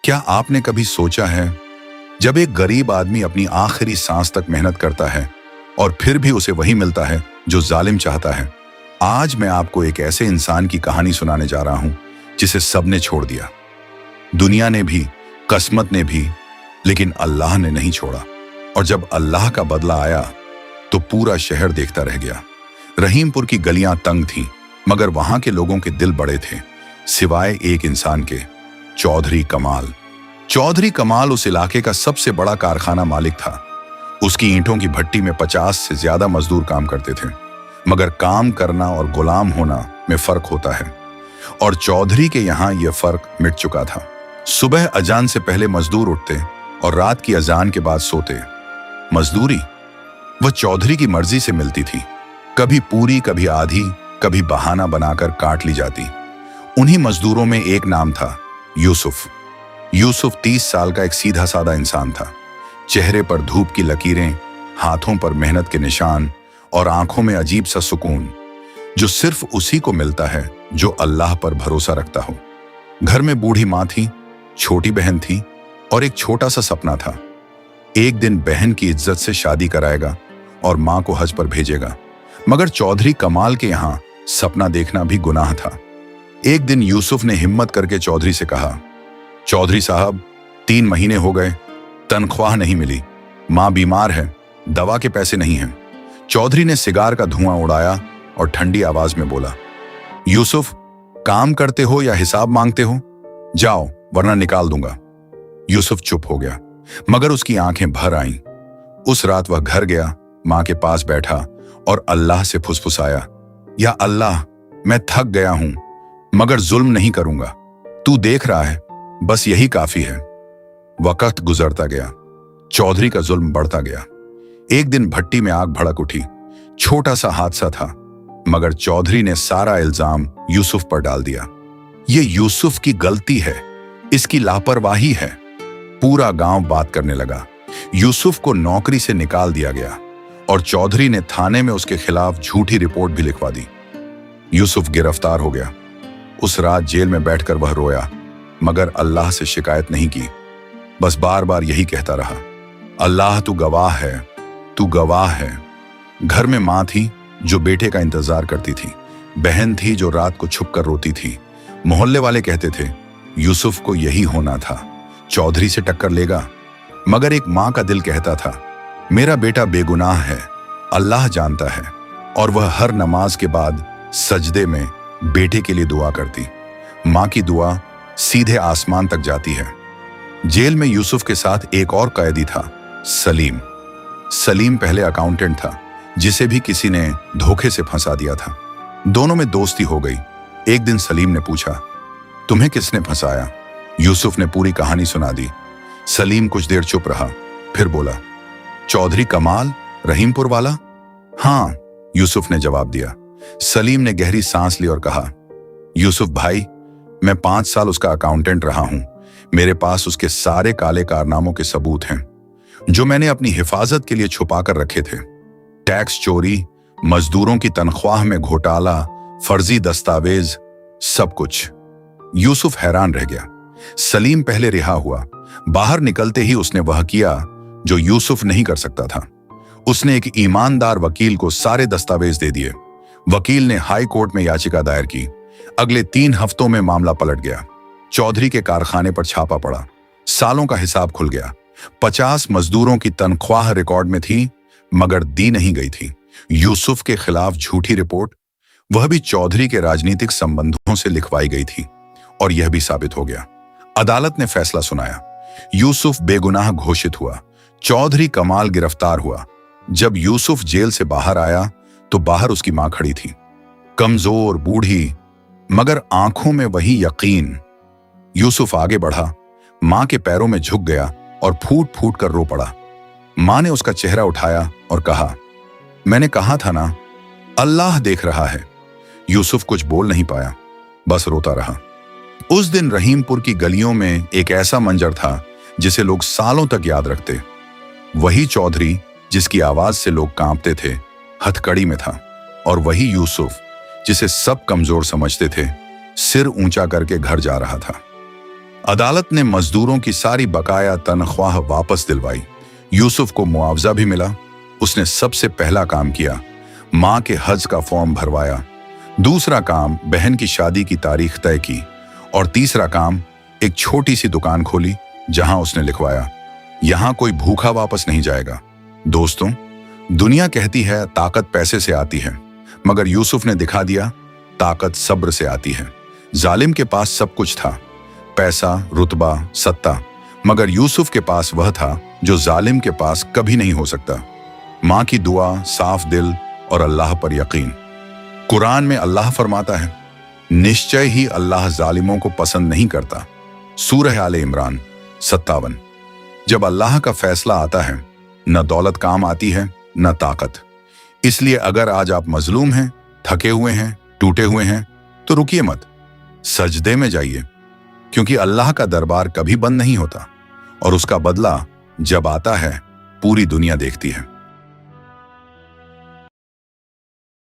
क्या आपने कभी सोचा है, जब एक गरीब आदमी अपनी आखिरी सांस तक मेहनत करता है और फिर भी उसे वही मिलता है जो जालिम चाहता है। आज मैं आपको एक ऐसे इंसान की कहानी सुनाने जा रहा हूं जिसे सबने छोड़ दिया, दुनिया ने भी, किस्मत ने भी, लेकिन अल्लाह ने नहीं छोड़ा। और जब अल्लाह का बदला आया तो पूरा शहर देखता रह गया। रहीमपुर की गलियां तंग थीं, मगर वहां के लोगों के दिल बड़े थे, सिवाय एक इंसान के, चौधरी कमाल। चौधरी कमाल उस इलाके का सबसे बड़ा कारखाना मालिक था। उसकी ईंटों की भट्टी में 50 से ज्यादा मजदूर काम करते थे, मगर काम करना और गुलाम होना में फर्क होता है, और चौधरी के यहां यह फर्क मिट चुका था। सुबह अजान से पहले मजदूर उठते और रात की अजान के बाद सोते। मजदूरी वह चौधरी की मर्जी से मिलती थी, कभी पूरी, कभी आधी, कभी बहाना बनाकर काट ली जाती। उन्हीं मजदूरों में एक नाम था यूसुफ। यूसुफ 30 साल का एक सीधा साधा इंसान था। चेहरे पर धूप की लकीरें, हाथों पर मेहनत के निशान और आंखों में अजीब सा सुकून, जो सिर्फ उसी को मिलता है जो अल्लाह पर भरोसा रखता हो। घर में बूढ़ी माँ थी, छोटी बहन थी और एक छोटा सा सपना था। एक दिन बहन की इज्जत से शादी कराएगा और माँ को हज पर भेजेगा। मगर चौधरी कमाल के यहाँ सपना देखना भी गुनाह था। एक दिन यूसुफ ने हिम्मत करके चौधरी से कहा, चौधरी साहब, 3 महीने हो गए, तनख्वाह नहीं मिली, माँ बीमार है, दवा के पैसे नहीं हैं। चौधरी ने सिगार का धुआं उड़ाया और ठंडी आवाज में बोला, यूसुफ, काम करते हो या हिसाब मांगते हो? जाओ, वरना निकाल दूंगा। यूसुफ चुप हो गया, मगर उसकी आंखें भर आईं। उस रात वह घर गया, माँ के पास बैठा और अल्लाह से फुसफुसाया, या अल्लाह, मैं थक गया हूं, मगर जुल्म नहीं करूंगा। तू देख रहा है, बस यही काफी है। वक्त गुजरता गया, चौधरी का जुल्म बढ़ता गया। एक दिन भट्टी में आग भड़क उठी। छोटा सा हादसा था, मगर चौधरी ने सारा इल्जाम यूसुफ पर डाल दिया। ये यूसुफ की गलती है, इसकी लापरवाही है। पूरा गांव बात करने लगा। यूसुफ को नौकरी से निकाल दिया गया और चौधरी ने थाने में उसके खिलाफ झूठी रिपोर्ट भी लिखवा दी। यूसुफ गिरफ्तार हो गया। उस रात जेल में बैठकर वह रोया, मगर अल्लाह से शिकायत नहीं की। बस बार बार यही कहता रहा, अल्लाह तू गवाह है, तू गवाह है। घर में माँ थी जो बेटे का इंतजार करती थी, बहन थी जो रात को छुप कर रोती थी। मोहल्ले वाले कहते थे यूसुफ को यही होना था, चौधरी से टक्कर लेगा। मगर एक माँ का दिल कहता था, मेरा बेटा बेगुनाह है, अल्लाह जानता है। और वह हर नमाज के बाद सजदे में बेटे के लिए दुआ करती। माँ की दुआ सीधे आसमान तक जाती है। जेल में यूसुफ के साथ एक और कैदी था, सलीम। सलीम पहले अकाउंटेंट था, जिसे भी किसी ने धोखे से फंसा दिया था। दोनों में दोस्ती हो गई। एक दिन सलीम ने पूछा, तुम्हें किसने फंसाया? यूसुफ ने पूरी कहानी सुना दी। सलीम कुछ देर चुप रहा, फिर बोला, चौधरी कमाल, रहीमपुर वाला? हाँ, यूसुफ ने जवाब दिया। सलीम ने गहरी सांस ली और कहा, यूसुफ भाई, मैं 5 साल उसका अकाउंटेंट रहा हूं। मेरे पास उसके सारे काले कारनामों के सबूत हैं, जो मैंने अपनी हिफाजत के लिए छुपा कर रखे थे। टैक्स चोरी, मजदूरों की तनख्वाह में घोटाला, फर्जी दस्तावेज, सब कुछ। यूसुफ हैरान रह गया। सलीम पहले रिहा हुआ। बाहर निकलते ही उसने वह किया जो यूसुफ नहीं कर सकता था। उसने एक ईमानदार वकील को सारे दस्तावेज दे दिए। वकील ने हाई कोर्ट में याचिका दायर की। अगले 3 हफ्तों में मामला पलट गया। चौधरी के कारखाने पर छापा पड़ा। सालों का हिसाब खुल गया। 50 मजदूरों की तनख्वाह रिकॉर्ड में थी, मगर दी नहीं गई थी। यूसुफ के खिलाफ झूठी रिपोर्ट, वह भी चौधरी के राजनीतिक संबंधों से लिखवाई गई थी, और यह भी साबित हो गया। अदालत ने फैसला सुनाया। यूसुफ बेगुनाह घोषित हुआ। चौधरी कमाल गिरफ्तार हुआ। जब यूसुफ जेल से बाहर आया तो बाहर उसकी मां खड़ी थी, कमजोर, बूढ़ी, मगर आंखों में वही यकीन। यूसुफ आगे बढ़ा, मां के पैरों में झुक गया और फूट फूट कर रो पड़ा। मां ने उसका चेहरा उठाया और कहा, मैंने कहा था ना, अल्लाह देख रहा है। यूसुफ कुछ बोल नहीं पाया, बस रोता रहा। उस दिन रहीमपुर की गलियों में एक ऐसा मंजर था जिसे लोग सालों तक याद रखते। वही चौधरी जिसकी आवाज से लोग कांपते थे, हथकड़ी में था, और वही यूसुफ जिसे सब कमजोर समझते थे, सिर ऊंचा करके घर जा रहा था। अदालत ने मजदूरों की सारी बकाया तनख्वाह वापस दिलवाई। यूसुफ को मुआवजा भी मिला। उसने सबसे पहला काम किया, मां के हज का फॉर्म भरवाया। दूसरा काम, बहन की शादी की तारीख तय की। और तीसरा काम, एक छोटी सी दुकान खोली जहां उसने लिखवाया, यहां कोई भूखा वापस नहीं जाएगा। दोस्तों, दुनिया कहती है ताकत पैसे से आती है, मगर यूसुफ ने दिखा दिया ताकत सब्र से आती है। जालिम के पास सब कुछ था, पैसा, रुतबा, सत्ता, मगर यूसुफ के पास वह था जो जालिम के पास कभी नहीं हो सकता। मां की दुआ, साफ दिल और अल्लाह पर यकीन। कुरान में अल्लाह फरमाता है, निश्चय ही अल्लाह जालिमों को पसंद नहीं करता। सूरह आले इमरान 57। जब अल्लाह का फैसला आता है, न दौलत काम आती है न ताकत। इसलिए अगर आज आप मजलूम हैं, थके हुए हैं, टूटे हुए हैं, तो रुकिए मत, सजदे में जाइए, क्योंकि अल्लाह का दरबार कभी बंद नहीं होता और उसका बदला जब आता है पूरी दुनिया देखती है।